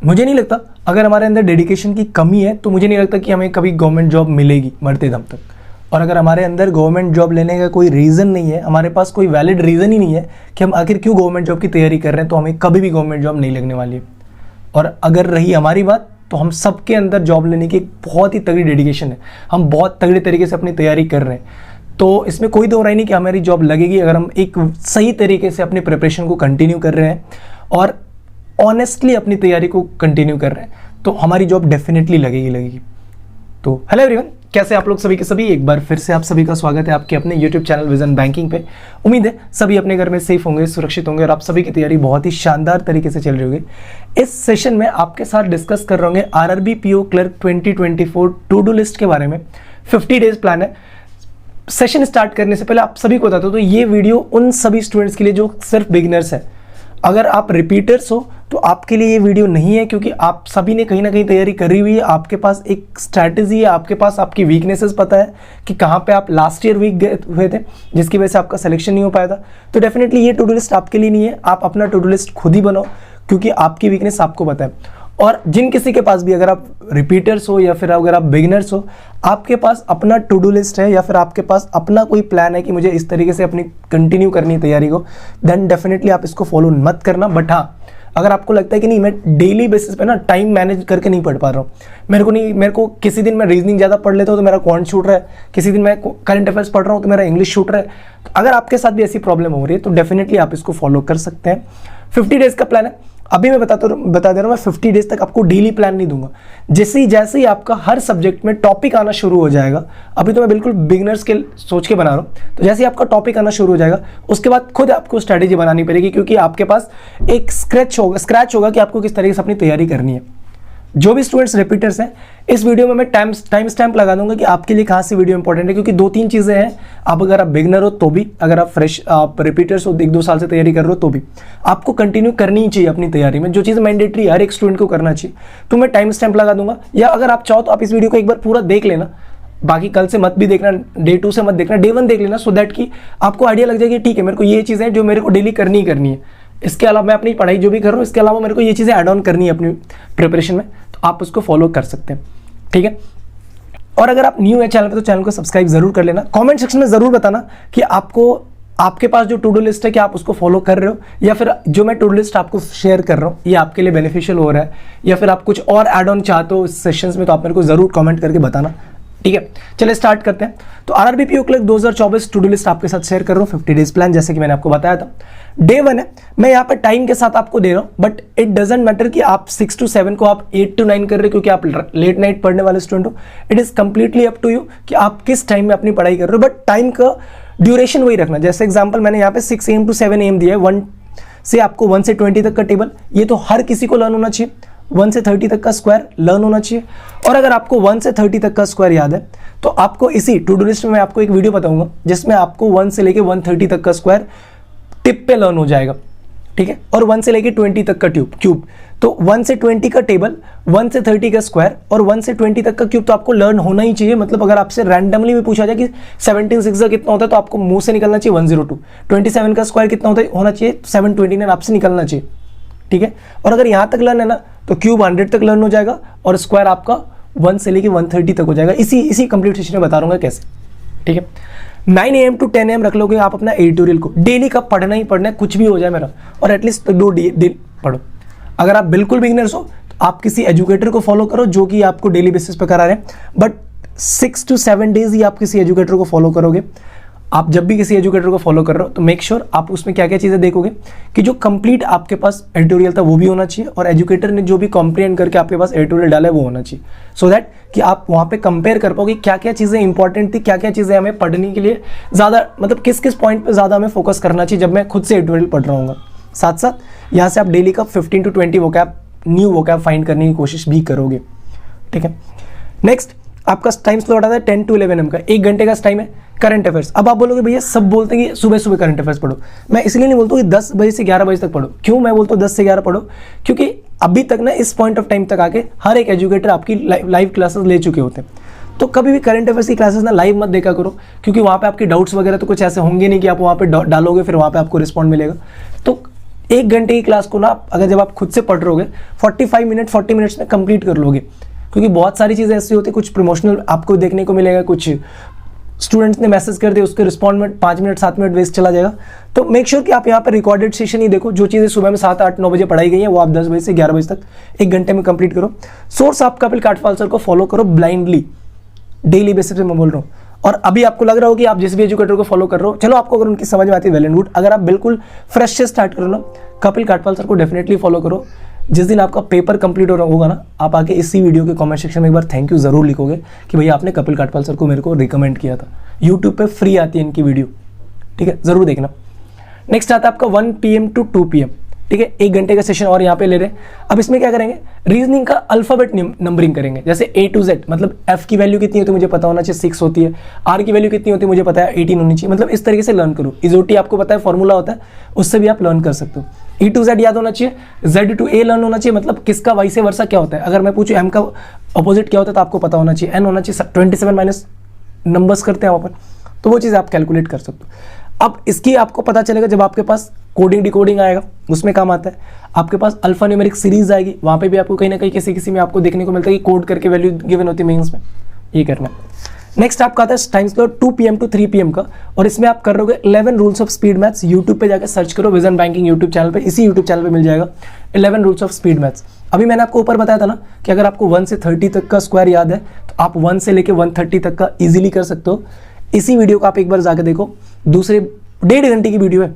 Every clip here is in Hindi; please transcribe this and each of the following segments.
मुझे नहीं लगता, अगर हमारे अंदर डेडिकेशन की कमी है तो मुझे नहीं लगता कि हमें कभी गवर्नमेंट जॉब मिलेगी मरते दम तक। और अगर हमारे अंदर गवर्नमेंट जॉब लेने का कोई रीज़न नहीं है, हमारे पास कोई वैलिड रीज़न ही नहीं है कि हम आखिर क्यों गवर्नमेंट जॉब की तैयारी कर रहे हैं, तो हमें कभी भी गवर्नमेंट जॉब नहीं लगने वाली है। और अगर रही हमारी बात, तो हम सबके अंदर जॉब लेने की एक बहुत ही तगड़ी डेडिकेशन है, हम बहुत तगड़े तरीके से अपनी तैयारी कर रहे हैं। तो इसमें कोई दो राय नहीं कि हमारी जॉब लगेगी अगर हम एक सही तरीके से अपनी प्रिपरेशन को कंटिन्यू कर रहे हैं और ऑनेस्टली अपनी तैयारी को कंटिन्यू कर रहे हैं, तो हमारी जॉब डेफिनेटली लगेगी। तो हेलो एवरीवन, कैसे आप लोग सभी के सभी, एक बार फिर से आप सभी का स्वागत है आपके अपने यूट्यूब चैनल विजन बैंकिंग पे। उम्मीद है सभी अपने घर में सेफ होंगे, सुरक्षित होंगे और आप सभी की तैयारी बहुत ही शानदार तरीके से चल रही होगी। इस सेशन में आपके साथ डिस्कस कर रहे होंगे RRB PO clerk 2024 to do list के बारे में। 50 डेज प्लान है। सेशन स्टार्ट करने से पहले आप सभी को बताता हूं, तो ये वीडियो उन सभी स्टूडेंट्स के लिए जो सिर्फ बिगिनर्स है। अगर आप रिपीटर्स हो तो आपके लिए ये वीडियो नहीं है, क्योंकि आप सभी ने कहीं ना कहीं तैयारी करी हुई है, आपके पास एक स्ट्रैटेजी है, आपके पास आपकी वीकनेसेस पता है कि कहाँ पे आप लास्ट ईयर वीक गए हुए थे जिसकी वजह से आपका सिलेक्शन नहीं हो पाया था। तो डेफिनेटली ये टू डू लिस्ट आपके लिए नहीं है, आप अपना टू डू लिस्ट खुद ही बनाओ, क्योंकि आपकी वीकनेस आपको पता है। और जिन किसी के पास भी, अगर आप रिपीटर्स हो या फिर अगर आप बिगिनर्स हो, आपके पास अपना टू डू लिस्ट है या फिर आपके पास अपना कोई प्लान है कि मुझे इस तरीके से अपनी कंटिन्यू करनी है तैयारी को, देन डेफिनेटली आप इसको फॉलो मत करना। बट हाँ, अगर आपको लगता है कि नहीं, मैं डेली बेसिस पे ना टाइम मैनेज करके नहीं पढ़ पा रहा हूँ, मेरे को किसी दिन मैं रीजनिंग ज़्यादा पढ़ लेता हूँ तो मेरा क्वांट छूट रहा है, किसी दिन मैं करंट अफेयर्स पढ़ रहा हूँ तो मेरा इंग्लिश छूट रहा है। तो अगर आपके साथ भी ऐसी प्रॉब्लम हो रही है तो डेफिनेटली आप इसको फॉलो कर सकते हैं। 50 डेज का प्लान है। अभी मैं बता दे रहा हूँ, मैं 50 डेज तक आपको डेली प्लान नहीं दूंगा। जैसे ही आपका हर सब्जेक्ट में टॉपिक आना शुरू हो जाएगा, अभी तो मैं बिल्कुल बिगिनर्स के सोच के बना रहा हूँ, तो जैसे ही आपका टॉपिक आना शुरू हो जाएगा उसके बाद खुद आपको स्ट्रैटेजी बनानी पड़ेगी, क्योंकि आपके पास एक स्क्रैच होगा कि आपको किस तरीके से अपनी तैयारी करनी है। जो भी स्टूडेंट्स रिपीटर्स हैं, इस वीडियो में मैं टाइम स्टैम्प लगा दूंगा कि आपके लिए कहाँ से वीडियो इंपॉर्टेंट है, क्योंकि 2-3 चीज़ें हैं। अगर आप बिगनर हो तो भी, अगर आप फ्रेश आप रिपीटर्स हो, 1-2 साल से तैयारी कर रहे हो तो भी आपको कंटिन्यू करनी ही चाहिए अपनी तैयारी में। जो चीज़ मैंडेटरी हर एक स्टूडेंट को करना चाहिए, तो मैं टाइम स्टैम्प लगा दूंगा। या अगर आप चाहो तो आप इस वीडियो को एक बार पूरा देख लेना, बाकी कल से मत भी देखना, डे 2 से मत देखना, डे 1 देख लेना, सो दैट कि आपको आइडिया लग जाएगी ठीक है मेरे को ये चीज़ें हैं जो मेरे को डेली करनी ही करनी है। इसके अलावा मैं अपनी पढ़ाई जो भी कर रहा हूँ, इसके अलावा मेरे को ये चीज़ें ऐड ऑन करनी है अपनी प्रिपरेशन में, तो आप उसको फॉलो कर सकते हैं, ठीक है। और अगर आप न्यू है चैनल पे तो चैनल को सब्सक्राइब जरूर कर लेना। कमेंट सेक्शन में जरूर बताना कि आपके पास जो टू डू लिस्ट है कि आप उसको फॉलो कर रहे हो, या फिर जो मैं टू डू लिस्ट आपको शेयर कर रहा हूँ ये आपके लिए बेनिफिशियल हो रहा है, या फिर आप कुछ और ऐड ऑन चाहते हो इस सेशंस में, तो आप मेरे को जरूर कमेंट करके बताना, ठीक है। चलिए स्टार्ट करते हैं। तो RRB PO clerk 2024 to do list आपके साथ शेयर कर रहा हूँ, 50 डेज प्लान, जैसे कि मैंने आपको बताया था। डे 1 है, मैं यहाँ पे टाइम के साथ आपको दे रहा हूँ, बट इट डजेंट मैटर कि आप 6 to 7 को आप 8 to 9 कर रहे हो, क्योंकि आप लेट नाइट पढ़ने वाले स्टूडेंट हो। It is completely up to you कि आप किस टाइम में अपनी पढ़ाई कर रहे हो, बट टाइम का ड्यूरेशन वही रखना। जैसे एग्जाम्पल मैंने यहाँ पे 6 AM to 7 AM दिया है, 1 से आपको 1 से 20 तक का टेबल, ये तो हर किसी को लर्न होना चाहिए। 1 से 30 तक का स्क्वायर लर्न होना चाहिए। और अगर आपको 1 से 30 तक का स्क्वायर याद है तो आपको इसी टू डू लिस्ट में मैं आपको एक वीडियो बताऊंगा जिसमें आपको 1 से लेके 130 तक का स्क्वायर टिप पे लर्न हो जाएगा, ठीक है। और 1 से लेके 20 तक का क्यूब, तो 1 से 20 का टेबल, 1 से 30 का स्क्वायर और 1 से 20 तक का क्यूब तो आपको लर्न होना ही चाहिए। मतलब अगर आपसे रैंडमली भी पूछा जाए कि 17 6 कितना होता है, तो आपको मुंह से निकलना चाहिए 102। 27 का स्क्वायर कितना होना चाहिए, 729 आपसे निकलना चाहिए, ठीक है। और अगर यहाँ तक लर्न है ना, तो क्यूब 100 तक लर्न हो जाएगा और स्क्वायर आपका 1 से लेके 130 तक हो जाएगा। इसी कंप्लीट सेशन में बता रहा हूँ कैसे, ठीक है। 9 AM to 10 AM रख लोगे आप अपना एडिटोरियल को। डेली का पढ़ना ही पढ़ना है, कुछ भी हो जाए मेरा, और एटलीस्ट 2 दिन पढ़ो। अगर आप बिल्कुल बिगिनर्स हो तो आप किसी एजुकेटर को फॉलो करो जो कि आपको डेली बेसिस पे करा रहे हैं, बट 6 to 7 डेज ही आप किसी एजुकेटर को फॉलो करोगे। आप जब भी किसी एजुकेटर को फॉलो कर रहे हो तो मेक श्योर आप उसमें क्या क्या चीज़ें देखोगे कि जो कंप्लीट आपके पास एडिटोरियल था वो भी होना चाहिए, और एजुकेटर ने जो भी कॉम्प्रिहेंड करके आपके पास एडिटोरियल डाला है वो होना चाहिए, सो दैट कि आप वहाँ पे कंपेयर कर पाओगे क्या क्या चीज़ें इंपॉर्टेंट थी, क्या क्या चीज़ें हमें पढ़ने के लिए ज़्यादा, मतलब किस किस पॉइंट पर ज़्यादा हमें फोकस करना चाहिए जब मैं खुद से एडिटोरियल पढ़ रहा हूँ। साथ साथ यहाँ से आप डेली का 15 to 20 vocab, new vocab find करने की कोशिश भी करोगे, ठीक है। नेक्स्ट आपका टाइम स्लॉट आता है 10 to 11 AM का, 1 घंटे का टाइम है। करंट अफेयर्स, अब आप बोलोगे भैया सब बोलते हैं कि सुबह सुबह करंट अफेयर्स पढ़ो। मैं इसलिए नहीं बोलता हूँ कि 10 बजे से 11 बजे तक पढ़ो। क्यों मैं बोलता हूँ 10 से 11 पढ़ो, क्योंकि अभी तक ना इस पॉइंट ऑफ टाइम तक आके हर एक एजुकेटर आपकी लाइव क्लासेस ले चुके होते हैं। तो कभी भी करंट अफेयर्स की क्लासेस ना लाइव मत देखा करो, क्योंकि वहाँ पे आपके डाउट्स वगैरह तो कुछ ऐसे होंगे नहीं कि आप वहाँ पे डालोगे फिर वहाँ पे आपको रिस्पॉन्ड मिलेगा। तो 1 घंटे की क्लास को ना अगर जब आप खुद से पढ़ रहोगे 40 मिनट्स में कंप्लीट कर लोगे, क्योंकि बहुत सारी चीज़ें ऐसी होती है, कुछ प्रमोशनल आपको देखने को मिलेगा, कुछ स्टूडेंट्स ने मैसेज कर दिया, उसके रिस्पॉन्ड में 5 मिनट 7 मिनट वेस्ट चला जाएगा। तो मेक श्योर कि आप यहाँ पर रिकॉर्डेड सेशन ही देखो, जो चीज़ें सुबह में 7 8 9 बजे पढ़ाई गई है वो आप 10 बजे से 11 बजे तक 1 घंटे में कंप्लीट करो। सोर्स आप कपिल काठपाल सर को फॉलो करो ब्लाइंडली, डेली बेसिस पे मैं बोल रहा हूँ। और अभी आपको लग रहा हो कि आप जिस भी एजुकेटर को फॉलो कर रहे हो, चलो आपको अगर उनकी समझ में आती है वेल एंड गुड। अगर आप बिल्कुल फ्रेश से स्टार्ट करो ना, कपिल काठपाल सर को डेफिनेटली फॉलो करो। जिस दिन आपका पेपर कंप्लीट होगा ना, आप आके इसी वीडियो के कमेंट सेक्शन में एक बार थैंक यू जरूर लिखोगे कि भैया आपने कपिल काठपाल सर को मेरे को रिकमेंड किया था। यूट्यूब पे फ्री आती है इनकी वीडियो, ठीक है, जरूर देखना। नेक्स्ट आता है आपका 1 PM to 2 PM, ठीक है, 1 घंटे का सेशन और यहाँ पे ले रहे हैं। अब इसमें क्या करेंगे, रीजनिंग का अल्फाबेट नंबरिंग करेंगे, जैसे A to Z, मतलब F की वैल्यू कितनी होती है मुझे पता होना चाहिए, 6 होती है। R की वैल्यू कितनी होती है मुझे पता है, 18 होनी चाहिए। मतलब इस तरीके से लर्न करो। इजोटी आपको पता है फॉर्मूला होता है, उससे भी आप लर्न कर सकते हो। E to Z याद होना चाहिए, Z to A लर्न होना चाहिए, मतलब किसका वाई से वर्सा क्या होता है। अगर मैं पूछूं M का अपोजिट क्या होता है तो आपको पता होना चाहिए। N होना चाहिए, 27 माइनस नंबर्स करते हैं अपन, तो वो चीज़ आप कैलकुलेट कर सकते हो। अब इसकी आपको पता चलेगा जब आपके पास कोडिंग डिकोडिंग आएगा, उसमें काम आता है। आपके पास अल्फा न्यूमेरिक सीरीज आएगी, वहाँ पे भी आपको कहीं ना कहीं किसी में आपको देखने को मिलता है कि कोड करके वैल्यू गिवन होती है मेंस में, ये करना है। नेक्स्ट आपका आता है time slot 2 PM to 3 PM का, और इसमें आप कर रहोगे 11 rules of speed maths. YouTube पे जाकर सर्च करो, विजन बैंकिंग यूट्यूब चैनल पे, इसी यूट्यूब चैनल पे मिल जाएगा 11 रूल्स ऑफ स्पीड मैथ्स। अभी मैंने आपको ऊपर बताया था ना कि अगर आपको 1 से 30 तक का स्क्वायर याद है तो आप 1 से लेके 130 तक का इजीली कर सकते हो। इसी वीडियो को आप एक बार जाके देखो, दूसरे 1.5 घंटे की वीडियो है,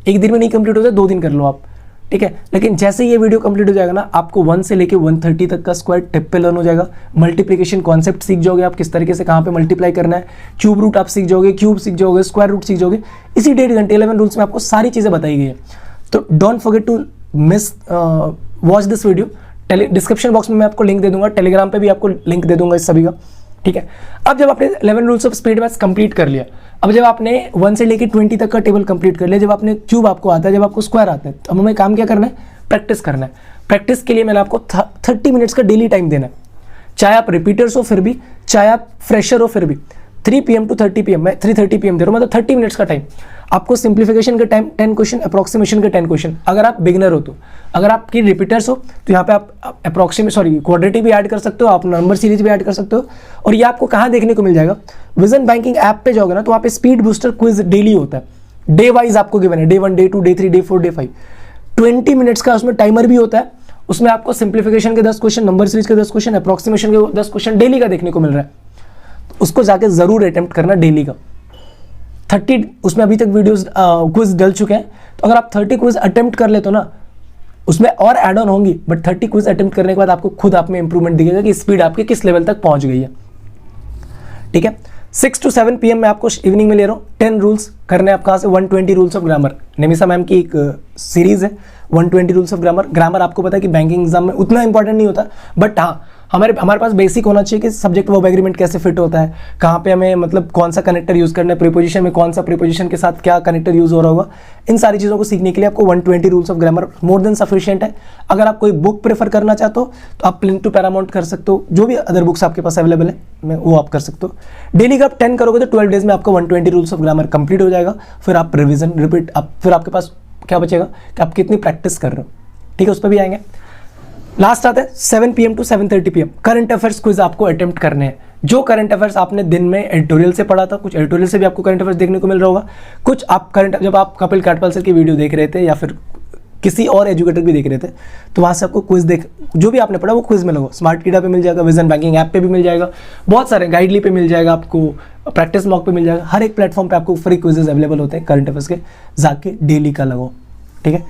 एक दिन में नहीं कंप्लीट होता, 2 दिन कर लो आप, ठीक है। लेकिन जैसे ये वीडियो कंप्लीट हो जाएगा ना, आपको 1 से लेके 130 तक का स्क्वायर टिप पे लर्न हो जाएगा। मल्टीप्लिकेशन कॉन्सेप्ट सीख जाओगे आप, किस तरीके से कहाँ पे मल्टीप्लाई करना है। क्यूब रूट आप सीख जाओगे, क्यूब सीख जाओगे, स्क्वायर रूट सीख जाओगे। इसी 1.5 घंटे 11 रूल्स में आपको सारी चीज़ें बताई गई है। तो don't forget to miss watch this video. Description box में मैं आपको लिंक दे दूंगा, टेलीग्राम पे भी आपको लिंक दे दूंगा इस सभी का, ठीक है। अब जब आपने 11 rules of speed maths complete कर लिया, अब जब आपने 1 से लेके 20 तक का टेबल कंप्लीट कर लिया, जब आपने क्यूब आपको आता है, जब आपको स्क्वायर आता है, तो हमें काम क्या करना है, प्रैक्टिस करना है। प्रैक्टिस के लिए मैंने आपको 30 मिनट्स का डेली टाइम देना है, चाहे आप रिपीटर्स हो फिर भी, चाहे आप फ्रेशर हो फिर भी। 3 PM to 30 PM, मैं 3:30 PM दे रहा हूँ, मतलब 30 मिनट्स का टाइम आपको। सिंप्लीफिकेशन के टाइम 10 क्वेश्चन, अप्रोक्सीमेशन के 10 क्वेश्चन। अगर आप बिगनर हो तो, अगर आपकी रिपीटर्स हो तो यहाँ पे आप क्वाड्रेटिक भी ऐड कर सकते हो, आप नंबर सीरीज भी ऐड कर सकते हो। और ये आपको कहाँ देखने को मिल जाएगा, विजन बैंकिंग ऐप पे जाओगे ना, तो वहाँ पे स्पीड बूस्टर क्विज डेली होता है, डे वाइज आपको गिवन है, day 1 day 2 day 3 day 4 day 5, 20 minutes का उसमें टाइमर भी होता है। उसमें आपको सिंप्लीफिकेशन के 10 क्वेश्चन, नंबर सीरीज के 10 क्वेश्चन, अप्रोक्सीमेशन के 10 क्वेश्चन डेली का देखने को मिल रहा है। उसको जाके जरूर अटेम्प्ट करना डेली का। 30 उसमें अभी तक वीडियोस क्विज डल चुके हैं, तो अगर आप 30 क्विज अटेम्प्ट कर ले तो ना, उसमें और ऐड ऑन होंगी, बट 30 क्विज अटेम्प्ट करने के बाद आपको खुद आप में इंप्रूवमेंट दिखेगा कि स्पीड आपके किस लेवल तक पहुंच गई है, ठीक है। 6 to 7 PM मैं आपको इवनिंग में ले रहा हूँ। 10 रूल्स करने आप कहाँ से, 120 rules of grammar, Nimisha ma'am की एक सीरीज है 120 रूल्स ऑफ ग्रामर। ग्रामर आपको पता है कि बैंकिंग एग्जाम में उतना इंपॉर्टेंट नहीं होता, बट हाँ हमारे पास बेसिक होना चाहिए कि सब्जेक्ट वर्ब एग्रीमेंट कैसे फिट होता है, कहाँ पे हमें मतलब कौन सा कनेक्टर यूज करना है, प्रीपोजिशन में कौन सा प्रीपोजिशन के साथ क्या कनेक्टर यूज हो रहा होगा। इन सारी चीज़ों को सीखने के लिए आपको 120 rules of grammar more than sufficient है। अगर आप कोई बुक प्रेफर करना चाहते हो तो आप प्लिंथ टू पैरामाउंट कर सकते हो, जो भी अदर बुक्स आपके पास अवेलेबल है वो आप कर सकते हो। डेली का आप 10 करोगे तो 12 डेज में आपका 120 रूल्स ऑफ ग्रामर कंप्लीट हो जाएगा। फिर आप रिविजन रिपीट, फिर आपके पास क्या बचेगा कि आप कितनी प्रैक्टिस कर रहे हो, ठीक है, उस पर भी आएंगे। लास्ट आता है 7 PM to 7:30 PM, current affairs quiz आपको अटेम्प्ट करने हैं। जो करंट अफेयर्स आपने दिन में एडिटोरियल से पढ़ा था, कुछ एडिटोरियल से भी आपको करंट अफेयर्स देखने को मिल रहा होगा, कुछ आप करंट, जब आप कपिल काठपाल सर की वीडियो देख रहे थे या फिर किसी और एजुकेटर भी देख रहे थे, तो वहाँ से आपको क्विज जो भी आपने पढ़ा वो क्विज में लगो। स्मार्ट कीड़ा पे मिल जाएगा, विजन बैंकिंग ऐप पे भी मिल जाएगा, बहुत सारे गाइडली पे मिल जाएगा, आपको प्रैक्टिस मॉक पे मिल जाएगा। हर एक प्लेटफॉर्म पे आपको फ्री क्विजेज अवेलेबल होते हैं करंट अफेयर्स के, जाके डेली का लगो, ठीक है।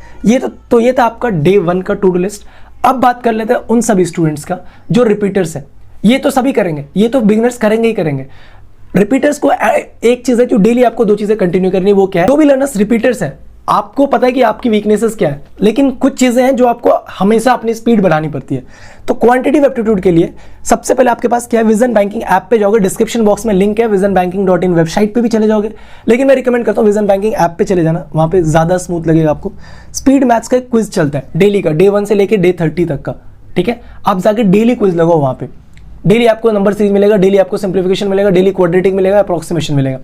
ये था आपका डे 1 का टू डू लिस्ट। अब बात कर लेते हैं उन सभी स्टूडेंट्स का जो रिपीटर्स है। ये तो सभी करेंगे, ये तो बिगिनर्स करेंगे ही करेंगे। रिपीटर्स को एक चीज है जो डेली आपको 2 चीजें कंटिन्यू करनी है, वो क्या है, जो भी लर्नर्स रिपीटर्स है, आपको पता है कि आपकी वीकनेसेस क्या है, लेकिन कुछ चीजें हैं जो आपको हमेशा अपनी स्पीड बढ़ानी पड़ती है। तो क्वांटिटेटिव एप्टीट्यूड के लिए सबसे पहले आपके पास क्या है, विजन बैंकिंग ऐप पे जाओगे, डिस्क्रिप्शन बॉक्स में लिंक है, visionbanking.in वेबसाइट पे भी चले जाओगे, लेकिन मैं रिकमेंड करता हूँ विजन बैंकिंग ऐप पे चले जाना, वहां पे ज्यादा स्मूथ लगेगा आपको। स्पीड मैथ्स का क्विज चलता है डेली का, डे 1 से लेके डे 30 तक का, ठीक है। आप जाके डेली क्विज लगाओ, वहां पे डेली आपको नंबर सीरीज मिलेगा, डेली आपको सिंप्लीफिकेशन मिलेगा, डेली क्वाड्रेटिक मिलेगा, अप्रोक्सीमेशन मिलेगा।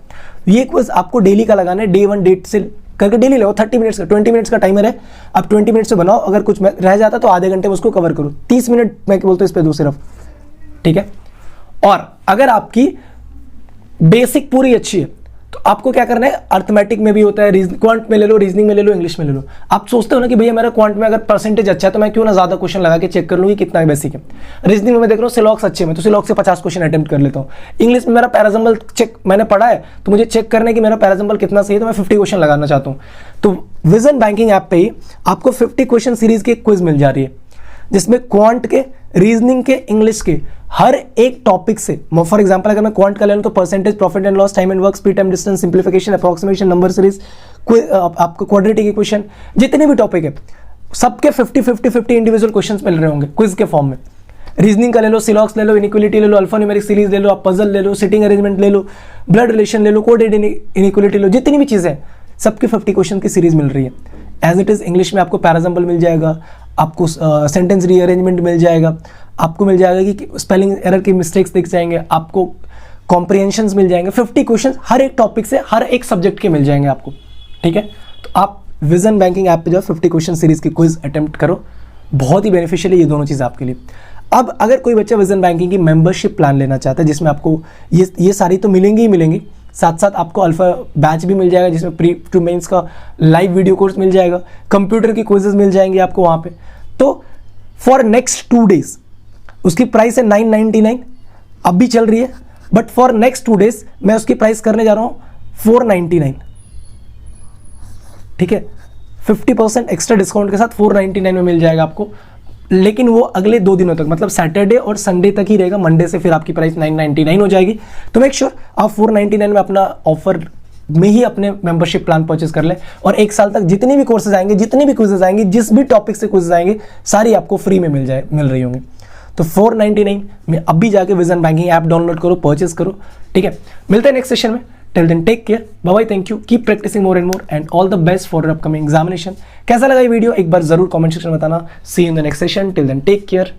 ये क्विज आपको डेली का लगाना है, डे 1 डेट से करके डेली लो। 30 मिनट्स का 20 मिनट्स का टाइमर है, अब 20 मिनट से बनाओ, अगर कुछ रह जाता तो आधे घंटे में उसको कवर करो, 30 मिनट मैं बोलता हूँ इस पर दो सिर्फ, ठीक है। और अगर आपकी बेसिक पूरी अच्छी है तो आपको क्या करना है, अर्थमेटिक में भी होता है, क्वांट में ले लो, रीजनिंग में ले लो, इंग्लिश में ले लो। आप सोचते हो ना कि भैया मेरा क्वांट में अगर परसेंटेज अच्छा है तो मैं क्यों ना ज्यादा क्वेश्चन लगा के चेक कर लूँ कि कितना बेसिक है। रीजनिंग में मैं देख रहा हूँ सिलॉक्स अच्छे में, तो सिलॉक्स से 50 क्वेश्चन अटेम्प्ट कर लेता हूँ। इंग्लिश में मेरा पैराजम्बल चेक मैंने पढ़ा है, तो मुझे चेक करने की मेरा पैराजम्बल कितना सही है, तो मैं 50 क्वेश्चन लगाना चाहता हूँ। तो विजन बैंकिंग ऐप पे ही आपको 50 क्वेश्चन सीरीज की क्विज मिल जा रही है, जिसमें क्वांट के, रीजनिंग के, इंग्लिश के हर एक टॉपिक से, फॉर एग्जांपल अगर मैं क्वांट का ले लूं तो percentage, profit and loss, time and work, speed, time, distance, simplification, approximation, number series, आपको क्वाड्रेटिक इक्वेशन, जितने भी टॉपिक है सबके 50 इंडिविजुअल क्वेश्चंस मिल रहे होंगे क्विज के फॉर्म में। रीजनिंग का ले लो, सिलॉक्स ले लो, इनइक्वालिटी ले लो, अल्फा न्यूमेरिक सीरीज ले लो, आप पजल ले लो, सिटिंग अरेंजमेंट ले लो, ब्लड रिलेशन ले लो, कोडेड इनइक्वालिटी ले लो, जितनी भी चीजें सबके 50 क्वेश्चन की सीरीज मिल रही है। एज इट इज इंग्लिश में आपको पैराजम्बल मिल जाएगा, आपको सेंटेंस रीअरेंजमेंट मिल जाएगा, आपको मिल जाएगा कि स्पेलिंग एरर की मिस्टेक्स दिख जाएंगे, आपको कॉम्प्रिहेंशंस मिल जाएंगे, 50 क्वेश्चन हर एक टॉपिक से, हर एक सब्जेक्ट के मिल जाएंगे आपको, ठीक है। तो आप विजन बैंकिंग ऐप पे जाओ, 50 क्वेश्चन सीरीज की क्विज अटेम्प्ट करो, बहुत ही बेनिफिशियल है ये दोनों चीज़ आपके लिए। अब अगर कोई बच्चा विजन बैंकिंग की मेंबरशिप प्लान लेना चाहता है, जिसमें आपको ये सारी तो मिलेंगी ही मिलेंगी, साथ साथ आपको अल्फा बैच भी मिल जाएगा, जिसमें प्री टू मेंस का लाइव वीडियो कोर्स मिल जाएगा, कंप्यूटर की क्विजेज मिल जाएंगे आपको वहाँ पे। तो फॉर नेक्स्ट 2 डेज उसकी प्राइस है 999, अब भी चल रही है, बट फॉर नेक्स्ट 2 डेज मैं उसकी प्राइस करने जा रहा हूँ 499, ठीक है। 50% एक्स्ट्रा डिस्काउंट के साथ 499 में मिल जाएगा आपको, लेकिन वो अगले 2 दिनों तक, मतलब सैटरडे और संडे तक ही रहेगा, मंडे से फिर आपकी प्राइस 999 हो जाएगी। तो मेक श्योर आप 499 में अपना ऑफर में ही अपने मेंबरशिप प्लान परचेज कर लें, और 1 साल तक जितने भी कोर्सेज आएंगे, जितनी भी क्विजेज आएंगे, जिस भी टॉपिक से क्विजेज आएंगे, सारी आपको फ्री में मिल रही होंगी। तो 499 में अभी जाके विजन बैंकिंग ऐप डाउनलोड करो, परचेज करो, ठीक है। मिलते हैं नेक्स्ट सेशन में, till then take care, bye bye, thank you, keep practising more and more and all the best for your upcoming examination. कैसा लगा ये वीडियो एक बार जरूर कमेंट सेक्शन में बताना। See you in the next session, till then take care.